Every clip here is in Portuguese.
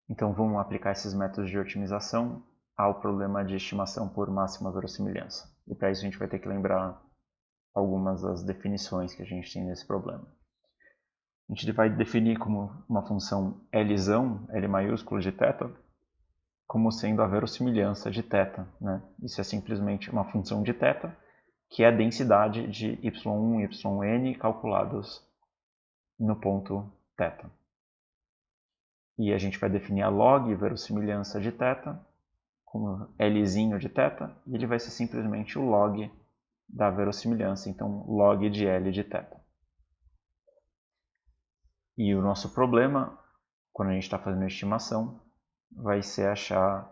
Então vamos aplicar esses métodos de otimização ao problema de estimação por máxima verossimilhança. E para isso a gente vai ter que lembrar algumas das definições que a gente tem nesse problema. A gente vai definir como uma função Lzão, L maiúsculo de θ, como sendo a verossimilhança de θ. Né? Isso é simplesmente uma função de θ, que é a densidade de y1 e yn calculados no ponto θ. E a gente vai definir a log verossimilhança de θ como Lzinho de θ, e ele vai ser simplesmente o log da verossimilhança, então log de L de θ. E o nosso problema, quando a gente está fazendo a estimação, vai ser achar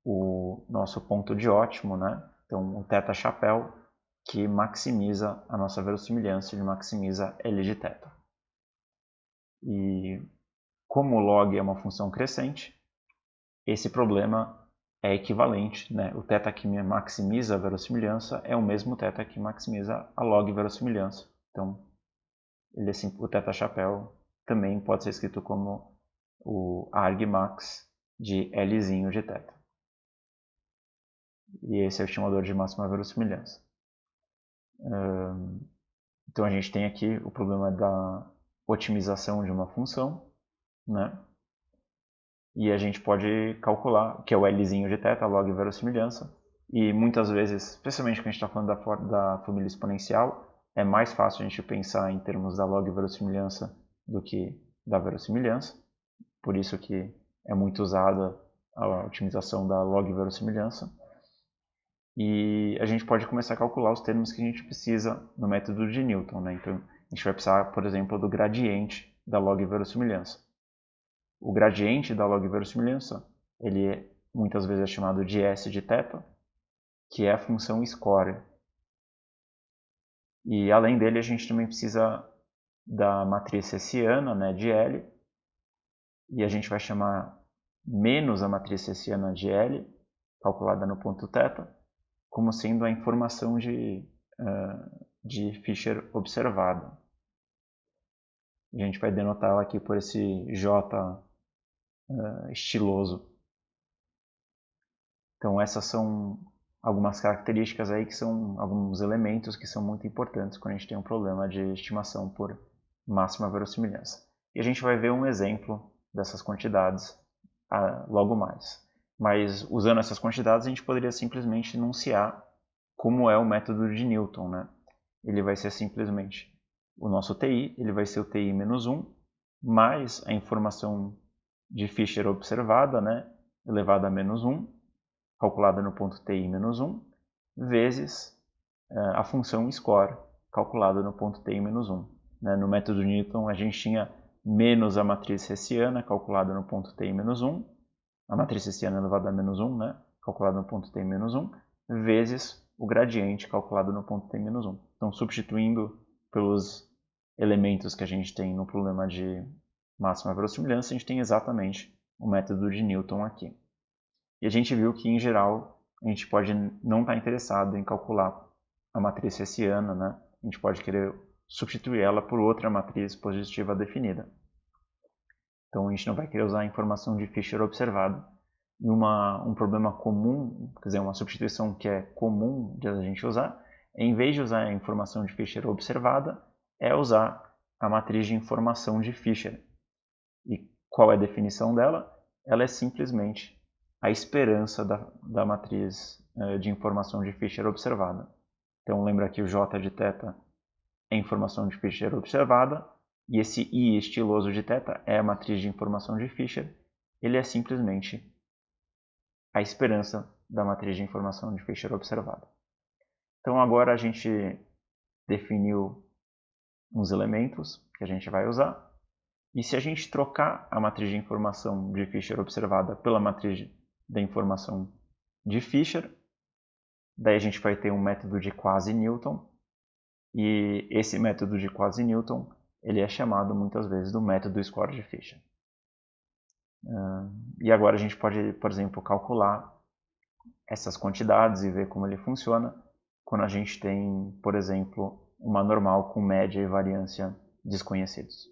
o nosso ponto de ótimo, né? Então o θ chapéu, que maximiza a nossa verossimilhança, ele maximiza L de θ. E como o log é uma função crescente, esse problema é equivalente, né? O θ que maximiza a verossimilhança é o mesmo θ que maximiza a log verossimilhança. Então, ele é o θ chapéu também pode ser escrito como o argmax de Lzinho de θ. E esse é o estimador de máxima verossimilhança. Então a gente tem aqui o problema da otimização de uma função, né? E a gente pode calcular, que é o Lzinho de θ, a log verossimilhança. E muitas vezes, especialmente quando a gente está falando da família exponencial, é mais fácil a gente pensar em termos da log verossimilhança do que da verossimilhança. Por isso que é muito usada a otimização da log verossimilhança. E a gente pode começar a calcular os termos que a gente precisa no método de Newton. Né? Então, a gente vai precisar, por exemplo, do gradiente da log verossimilhança. O gradiente da log verossimilhança, ele muitas vezes é chamado de S de θ, que é a função score. E além dele, a gente também precisa da matriz hessiana, né, de L, e a gente vai chamar menos a matriz hessiana de L, calculada no ponto θ, como sendo a informação de Fisher observada. A gente vai denotá-la aqui por esse J estiloso. Então essas são algumas características aí que são alguns elementos que são muito importantes quando a gente tem um problema de estimação por máxima verossimilhança. E a gente vai ver um exemplo dessas quantidades logo mais. Mas usando essas quantidades a gente poderia simplesmente enunciar como é o método de Newton, né? Ele vai ser simplesmente o nosso TI, ele vai ser o TI menos 1, mais a informação de Fisher observada, né, elevada a menos 1, calculada no ponto TI menos 1, vezes a função score, calculada no ponto TI menos 1. Né? No método de Newton, a gente tinha menos a matriz hessiana, calculada no ponto TI menos 1, a matriz hessiana elevada a menos 1, né, calculada no ponto TI menos 1, vezes o gradiente calculado no ponto TI menos 1. Então, substituindo pelos elementos que a gente tem no problema de máxima verossimilhança, a gente tem exatamente o método de Newton aqui. E a gente viu que, em geral, a gente pode não estar interessado em calcular a matriz hessiana, né? A gente pode querer substituir ela por outra matriz positiva definida. Então, a gente não vai querer usar a informação de Fisher observado. E um problema comum, quer dizer, uma substituição que é comum de a gente usar, é, em vez de usar a informação de Fisher observada, é usar a matriz de informação de Fisher. E qual é a definição dela? Ela é simplesmente a esperança da matriz de informação de Fisher observada. Então, lembra que o J de θ é a informação de Fisher observada, e esse I estiloso de θ é a matriz de informação de Fisher. Ele é simplesmente a esperança da matriz de informação de Fisher observada. Então, agora a gente definiu uns elementos que a gente vai usar. E se a gente trocar a matriz de informação de Fisher observada pela matriz da informação de Fisher, daí a gente vai ter um método de quasi-Newton. E esse método de quasi-Newton, ele é chamado muitas vezes do método score de Fisher. E agora a gente pode, por exemplo, calcular essas quantidades e ver como ele funciona quando a gente tem, por exemplo, uma normal com média e variância desconhecidos.